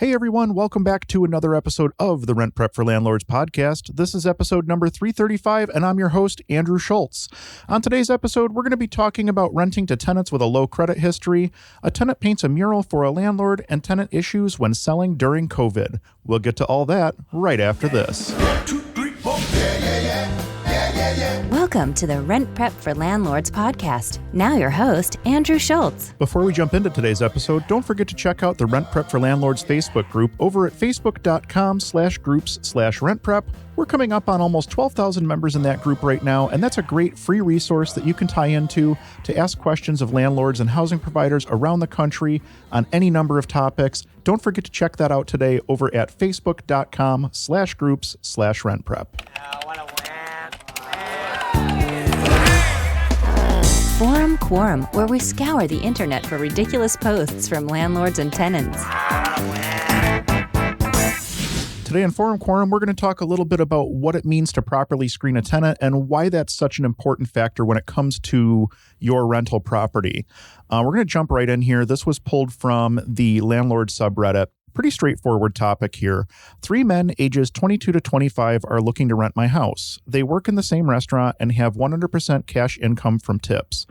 Hey everyone, welcome back to another episode of the Rent Prep for Landlords podcast. This is episode number 335, and I'm your host, Andrew Schultz. On today's episode, we're going to be talking about renting to tenants with a low credit history, a tenant paints a mural for a landlord, and tenant issues when selling during COVID. We'll get to all that right after this. 1, 2, 3, 4. Welcome to the Rent Prep for Landlords podcast. Now your host, Andrew Schultz. Before we jump into today's episode, don't forget to check out the Rent Prep for Landlords Facebook group over at facebook.com/groups/rentprep. We're coming up on almost 12,000 members in that group right now, and that's a great free resource that you can tie into to ask questions of landlords and housing providers around the country on any number of topics. Don't forget to check that out today over at facebook.com/groups/rentprep. Quorum, where we scour the internet for ridiculous posts from landlords and tenants. Today in Quorum, we're going to talk a little bit about what it means to properly screen a tenant and why that's such an important factor when it comes to your rental property. We're going to jump right in here. This was pulled from the landlord subreddit. Pretty straightforward topic here. 3 men ages 22 to 25 are looking to rent my house. They work in the same restaurant and have 100% cash income from tips.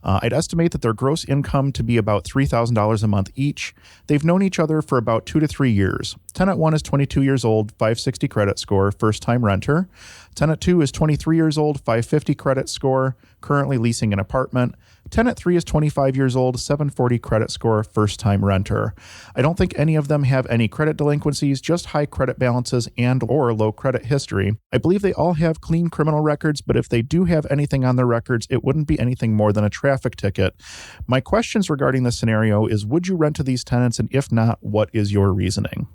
I'd estimate that their gross income to be about $3,000 a month each. They've known each other for about 2 to 3 years. Tenant 1 is 22 years old, 560 credit score, first-time renter. Tenant 2 is 23 years old, 550 credit score, currently leasing an apartment. Tenant 3 is 25 years old, 740 credit score, first-time renter. I don't think any of them have any credit delinquencies, just high credit balances and or low credit history. I believe they all have clean criminal records, but if they do have anything on their records, it wouldn't be anything more than a traffic ticket. My questions regarding this scenario is, would you rent to these tenants, and if not, what is your reasoning?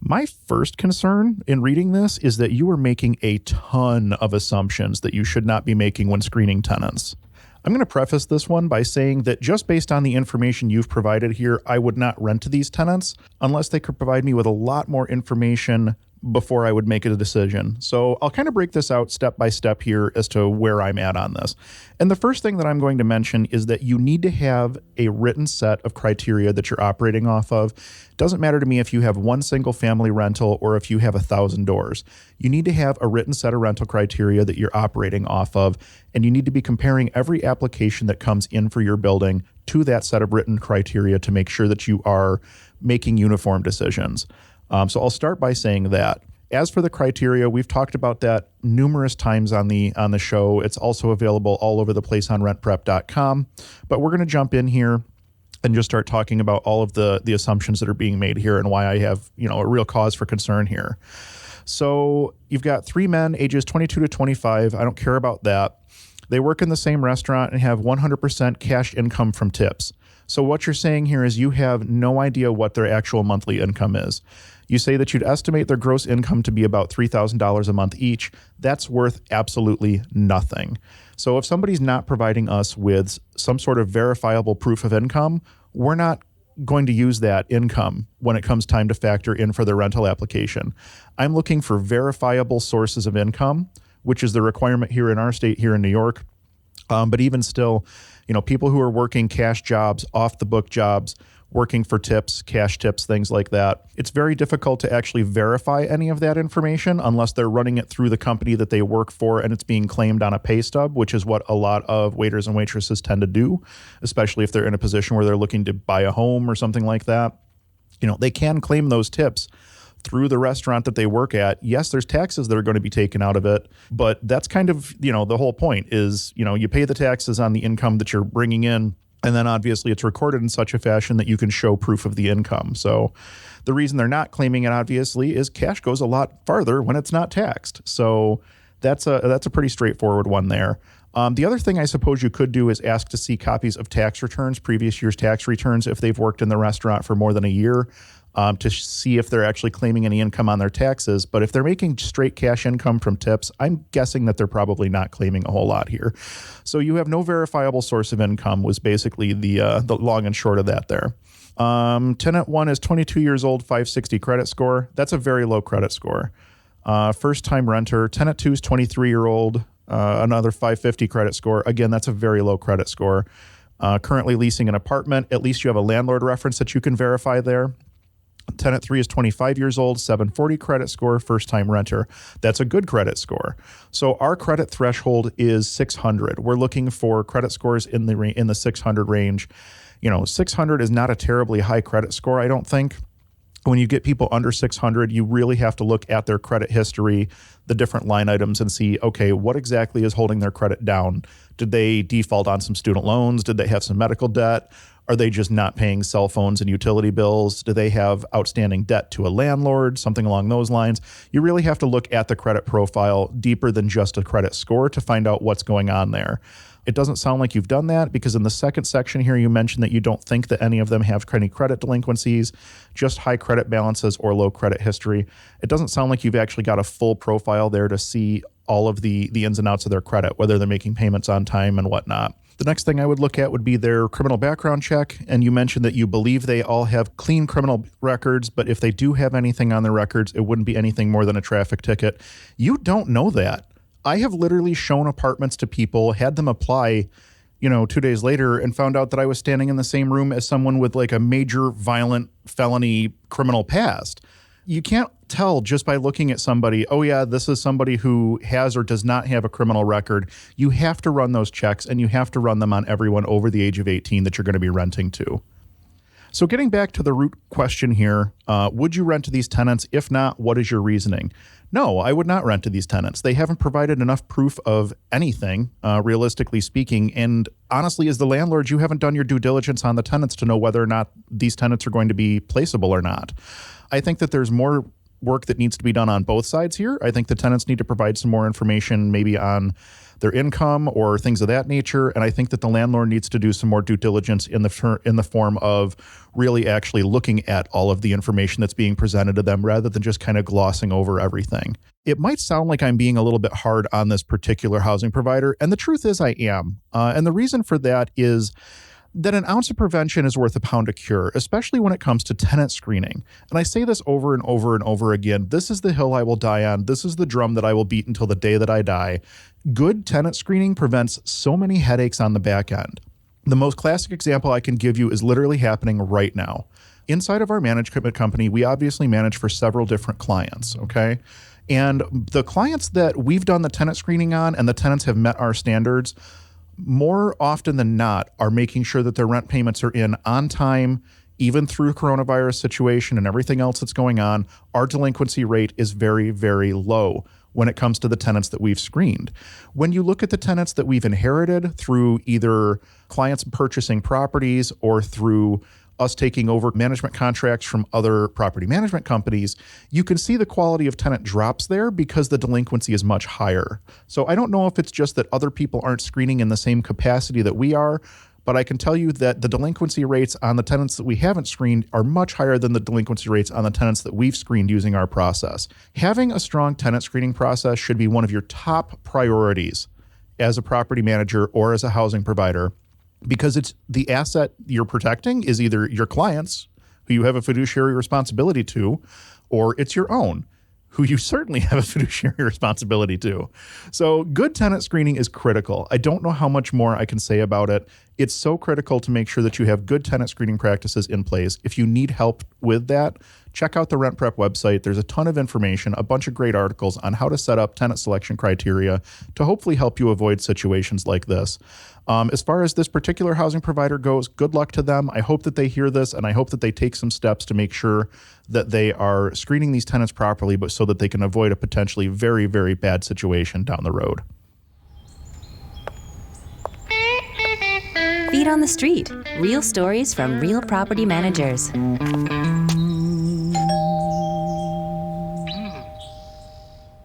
My first concern in reading this is that you are making a ton of assumptions that you should not be making when screening tenants. I'm going to preface this one by saying that just based on the information you've provided here, I would not rent to these tenants unless they could provide me with a lot more information before I would make a decision. So I'll kind of break this out step by step here as to where I'm at on this. And the first thing that I'm going to mention is that you need to have a written set of criteria that you're operating off of. It doesn't matter to me if you have one single family rental or if you have 1,000 doors. You need to have a written set of rental criteria that you're operating off of, and you need to be comparing every application that comes in for your building to that set of written criteria to make sure that you are making uniform decisions. So I'll start by saying that. As for the criteria, we've talked about that numerous times on the show. It's also available all over the place on rentprep.com. But we're going to jump in here and just start talking about all of the assumptions that are being made here and why I have, a real cause for concern here. So you've got 3 men, ages 22 to 25. I don't care about that. They work in the same restaurant and have 100% cash income from tips. So what you're saying here is you have no idea what their actual monthly income is. You say that you'd estimate their gross income to be about $3,000 a month each. That's worth absolutely nothing. So if somebody's not providing us with some sort of verifiable proof of income, we're not going to use that income when it comes time to factor in for their rental application. I'm looking for verifiable sources of income, which is the requirement here in our state, here in New York. But even still, people who are working cash jobs, off the book jobs, working for tips, cash tips, things like that. It's very difficult to actually verify any of that information unless they're running it through the company that they work for and it's being claimed on a pay stub, which is what a lot of waiters and waitresses tend to do, especially if they're in a position where they're looking to buy a home or something like that. They can claim those tips through the restaurant that they work at. Yes, there's taxes that are going to be taken out of it, but that's kind of, the whole point is, you pay the taxes on the income that you're bringing in. And then obviously it's recorded in such a fashion that you can show proof of the income. So the reason they're not claiming it, obviously, is cash goes a lot farther when it's not taxed. So that's a pretty straightforward one there. The other thing I suppose you could do is ask to see copies of tax returns, previous year's tax returns, if they've worked in the restaurant for more than a year, to see if they're actually claiming any income on their taxes. But if they're making straight cash income from tips, I'm guessing that they're probably not claiming a whole lot here. So you have no verifiable source of income was basically the long and short of that there. Tenant 1 is 22 years old, 560 credit score. That's a very low credit score. First-time renter. Tenant 2 is 23-year-old, another 550 credit score. Again, that's a very low credit score. Currently leasing an apartment. At least you have a landlord reference that you can verify there. Tenant 3 is 25 years old, 740 credit score, first-time renter. That's a good credit score. So our credit threshold is 600. We're looking for credit scores in the 600 range. 600 is not a terribly high credit score, I don't think. When you get people under 600, you really have to look at their credit history, the different line items, and see, okay, what exactly is holding their credit down? Did they default on some student loans? Did they have some medical debt? Are they just not paying cell phones and utility bills? Do they have outstanding debt to a landlord? Something along those lines. You really have to look at the credit profile deeper than just a credit score to find out what's going on there. It doesn't sound like you've done that, because in the second section here, you mentioned that you don't think that any of them have any credit delinquencies, just high credit balances or low credit history. It doesn't sound like you've actually got a full profile there to see all of the ins and outs of their credit, whether they're making payments on time and whatnot. The next thing I would look at would be their criminal background check. And you mentioned that you believe they all have clean criminal records, but if they do have anything on their records, it wouldn't be anything more than a traffic ticket. You don't know that. I have literally shown apartments to people, had them apply, 2 days later, and found out that I was standing in the same room as someone with like a major violent felony criminal past. You can't tell just by looking at somebody, oh yeah, this is somebody who has or does not have a criminal record. You have to run those checks, and you have to run them on everyone over the age of 18 that you're going to be renting to. So getting back to the root question here, would you rent to these tenants? If not, what is your reasoning? No, I would not rent to these tenants. They haven't provided enough proof of anything, realistically speaking. And honestly, as the landlord, you haven't done your due diligence on the tenants to know whether or not these tenants are going to be placeable or not. I think that there's more work that needs to be done on both sides here. I think the tenants need to provide some more information maybe on their income or things of that nature. And I think that the landlord needs to do some more due diligence in the form of really actually looking at all of the information that's being presented to them rather than just kind of glossing over everything. It might sound like I'm being a little bit hard on this particular housing provider, and the truth is I am. And the reason for that is that an ounce of prevention is worth a pound of cure, especially when it comes to tenant screening. And I say this over and over and over again. This is the hill I will die on. This is the drum that I will beat until the day that I die. Good tenant screening prevents so many headaches on the back end. The most classic example I can give you is literally happening right now. Inside of our management company, we obviously manage for several different clients, okay? And the clients that we've done the tenant screening on and the tenants have met our standards, more often than not, are making sure that their rent payments are in on time, even through coronavirus situation and everything else that's going on. Our delinquency rate is very, very low when it comes to the tenants that we've screened. When you look at the tenants that we've inherited through either clients purchasing properties or through us taking over management contracts from other property management companies, you can see the quality of tenant drops there because the delinquency is much higher. So I don't know if it's just that other people aren't screening in the same capacity that we are, but I can tell you that the delinquency rates on the tenants that we haven't screened are much higher than the delinquency rates on the tenants that we've screened using our process. Having a strong tenant screening process should be one of your top priorities as a property manager or as a housing provider, because it's the asset you're protecting is either your clients, who you have a fiduciary responsibility to, or it's your own, who you certainly have a fiduciary responsibility to. So good tenant screening is critical. I don't know how much more I can say about it. It's so critical to make sure that you have good tenant screening practices in place. If you need help with that, check out the Rent Prep website. There's a ton of information, a bunch of great articles on how to set up tenant selection criteria to hopefully help you avoid situations like this. As far as this particular housing provider goes, good luck to them. I hope that they hear this, and I hope that they take some steps to make sure that they are screening these tenants properly, but so that they can avoid a potentially very, very bad situation down the road. Feet on the Street. Real stories from real property managers.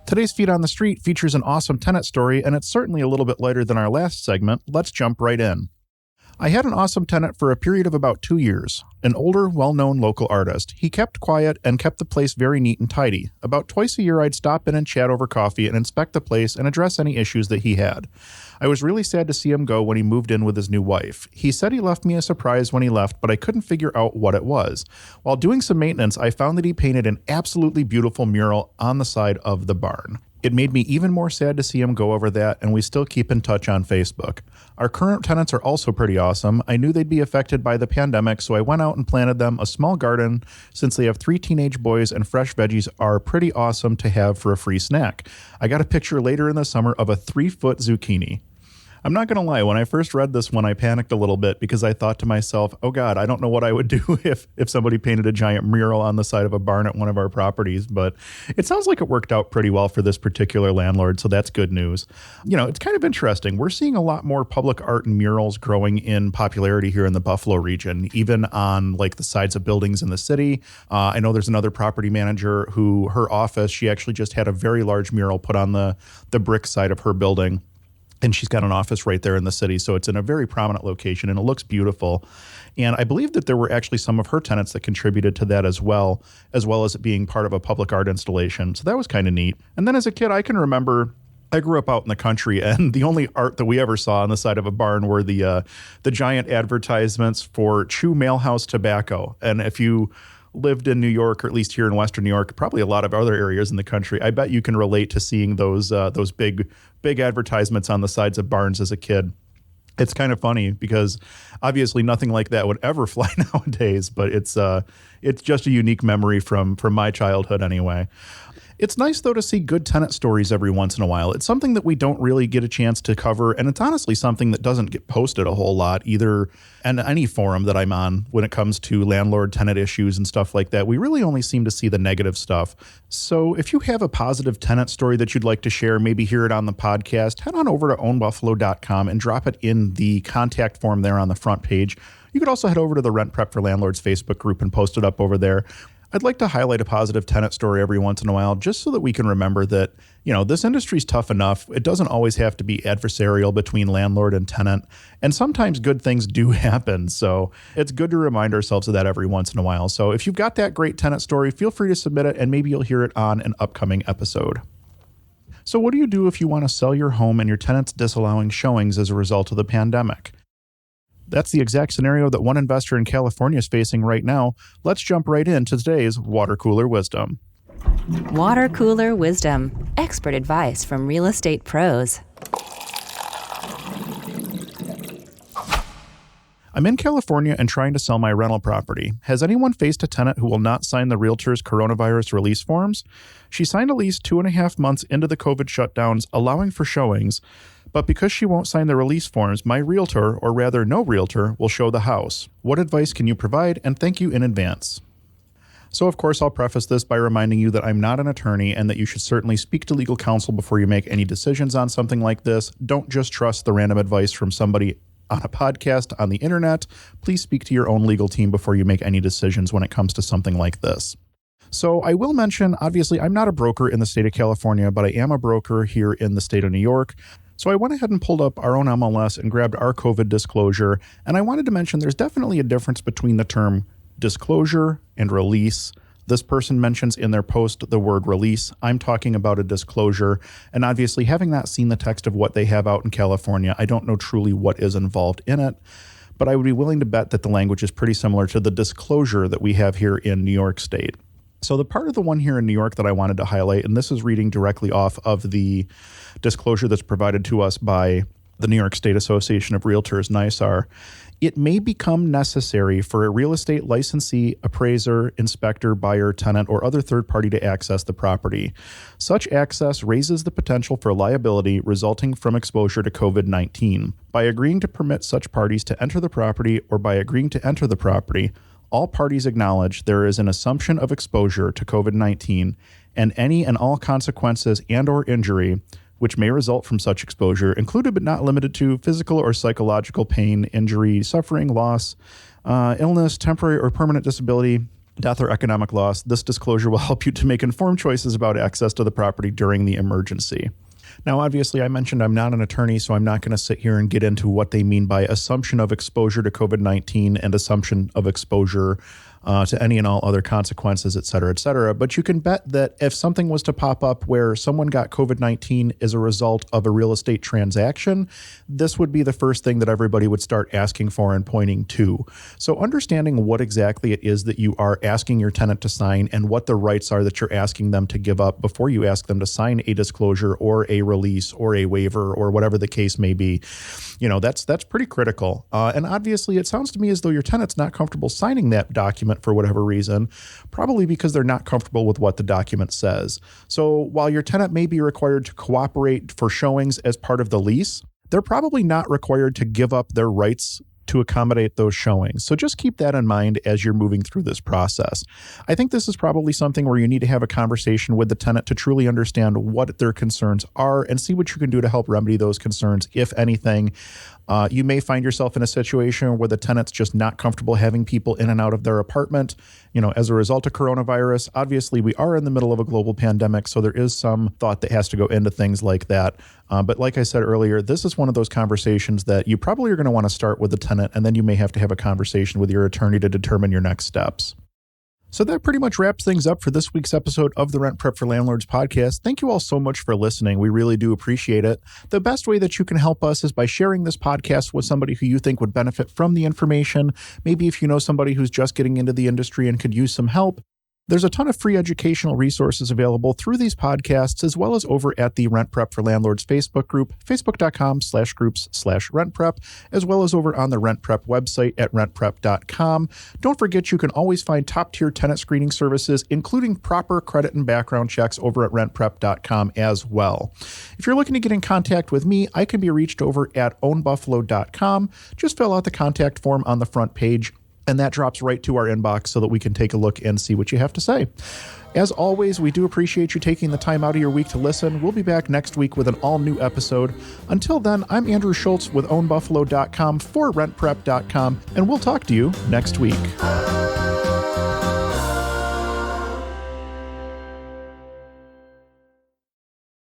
Today's Feet on the Street features an awesome tenant story, and it's certainly a little bit lighter than our last segment. Let's jump right in. I had an awesome tenant for a period of about 2 years, an older, well-known local artist. He kept quiet and kept the place very neat and tidy. About twice a year, I'd stop in and chat over coffee and inspect the place and address any issues that he had. I was really sad to see him go when he moved in with his new wife. He said he left me a surprise when he left, but I couldn't figure out what it was. While doing some maintenance, I found that he painted an absolutely beautiful mural on the side of the barn. It made me even more sad to see him go over that, and we still keep in touch on Facebook. Our current tenants are also pretty awesome. I knew they'd be affected by the pandemic, so I went out and planted them a small garden. Since they have 3 teenage boys and fresh veggies are pretty awesome to have for a free snack. I got a picture later in the summer of a 3-foot zucchini. I'm not going to lie, when I first read this one, I panicked a little bit because I thought to myself, oh God, I don't know what I would do if somebody painted a giant mural on the side of a barn at one of our properties. But it sounds like it worked out pretty well for this particular landlord, so that's good news. You know, it's kind of interesting. We're seeing a lot more public art and murals growing in popularity here in the Buffalo region, even on like the sides of buildings in the city. I know there's another property manager who, her office, she actually just had a very large mural put on the brick side of her building. And she's got an office right there in the city. So it's in a very prominent location and it looks beautiful. And I believe that there were actually some of her tenants that contributed to that as well as it being part of a public art installation. So that was kind of neat. And then as a kid, I can remember I grew up out in the country, and the only art that we ever saw on the side of a barn were the giant advertisements for Chew Mailhouse Tobacco. And if you lived in New York, or at least here in Western New York, probably a lot of other areas in the country, I bet you can relate to seeing those big advertisements on the sides of barns as a kid. It's kind of funny because obviously nothing like that would ever fly nowadays, but it's just a unique memory from my childhood anyway. It's nice, though, to see good tenant stories every once in a while. It's something that we don't really get a chance to cover, and it's honestly something that doesn't get posted a whole lot either in any forum that I'm on when it comes to landlord-tenant issues and stuff like that. We really only seem to see the negative stuff. So if you have a positive tenant story that you'd like to share, maybe hear it on the podcast, head on over to ownbuffalo.com and drop it in the contact form there on the front page. You could also head over to the Rent Prep for Landlords Facebook group and post it up over there. I'd like to highlight a positive tenant story every once in a while just so that we can remember that, you know, this industry's tough enough. It doesn't always have to be adversarial between landlord and tenant. And sometimes good things do happen. So it's good to remind ourselves of that every once in a while. So if you've got that great tenant story, feel free to submit it and maybe you'll hear it on an upcoming episode. So what do you do if you want to sell your home and your tenant's disallowing showings as a result of the pandemic? That's the exact scenario that one investor in California is facing right now. Let's jump right into today's Water Cooler Wisdom. Water Cooler Wisdom. Expert advice from real estate pros. I'm in California and trying to sell my rental property. Has anyone faced a tenant who will not sign the realtor's coronavirus release forms? She signed a lease 2.5 months into the COVID shutdowns, allowing for showings. But because she won't sign the release forms, my realtor, or rather no realtor, will show the house. What advice can you provide? And thank you in advance. So of course, I'll preface this by reminding you that I'm not an attorney and that you should certainly speak to legal counsel before you make any decisions on something like this. Don't just trust the random advice from somebody on a podcast on the internet. Please speak to your own legal team before you make any decisions when it comes to something like this. So I will mention, obviously, I'm not a broker in the state of California, but I am a broker here in the state of New York. So I went ahead and pulled up our own MLS and grabbed our COVID disclosure. And I wanted to mention there's definitely a difference between the term disclosure and release. This person mentions in their post the word release. I'm talking about a disclosure. And obviously, having not seen the text of what they have out in California, I don't know truly what is involved in it. But I would be willing to bet that the language is pretty similar to the disclosure that we have here in New York State. So the part of the one here in New York that I wanted to highlight, and this is reading directly off of the disclosure that's provided to us by the New York State Association of Realtors, NYSAR, it may become necessary for a real estate licensee, appraiser, inspector, buyer, tenant, or other third party to access the property. Such access raises the potential for liability resulting from exposure to COVID-19. By agreeing to permit such parties to enter the property or by agreeing to enter the property, all parties acknowledge there is an assumption of exposure to COVID-19 and any and all consequences and/or injury which may result from such exposure, included but not limited to physical or psychological pain, injury, suffering, loss, illness, temporary or permanent disability, death or economic loss. This disclosure will help you to make informed choices about access to the property during the emergency. Now, obviously, I mentioned I'm not an attorney, so I'm not going to sit here and get into what they mean by assumption of exposure to COVID-19 and assumption of exposure to any and all other consequences, et cetera, et cetera. But you can bet that if something was to pop up where someone got COVID-19 as a result of a real estate transaction, this would be the first thing that everybody would start asking for and pointing to. So understanding what exactly it is that you are asking your tenant to sign and what the rights are that you're asking them to give up before you ask them to sign a disclosure or a release or a waiver or whatever the case may be, that's pretty critical. And obviously, it sounds to me as though your tenant's not comfortable signing that document for whatever reason, probably because they're not comfortable with what the document says. So while your tenant may be required to cooperate for showings as part of the lease, they're probably not required to give up their rights to accommodate those showings. So just keep that in mind as you're moving through this process. I think this is probably something where you need to have a conversation with the tenant to truly understand what their concerns are and see what you can do to help remedy those concerns, if anything. You may find yourself in a situation where the tenant's just not comfortable having people in and out of their apartment, as a result of coronavirus. Obviously, we are in the middle of a global pandemic, so there is some thought that has to go into things like that. But like I said earlier, this is one of those conversations that you probably are going to want to start with the tenant, and then you may have to have a conversation with your attorney to determine your next steps. So that pretty much wraps things up for this week's episode of the Rent Prep for Landlords podcast. Thank you all so much for listening. We really do appreciate it. The best way that you can help us is by sharing this podcast with somebody who you think would benefit from the information. Maybe if you know somebody who's just getting into the industry and could use some help. There's a ton of free educational resources available through these podcasts, as well as over at the Rent Prep for Landlords Facebook group, facebook.com/groups/rentprep, as well as over on the Rent Prep website at rentprep.com. Don't forget you can always find top-tier tenant screening services, including proper credit and background checks over at rentprep.com as well. If you're looking to get in contact with me, I can be reached over at ownbuffalo.com. Just fill out the contact form on the front page, and that drops right to our inbox so that we can take a look and see what you have to say. As always, we do appreciate you taking the time out of your week to listen. We'll be back next week with an all-new episode. Until then, I'm Andrew Schultz with ownbuffalo.com for rentprep.com, and we'll talk to you next week.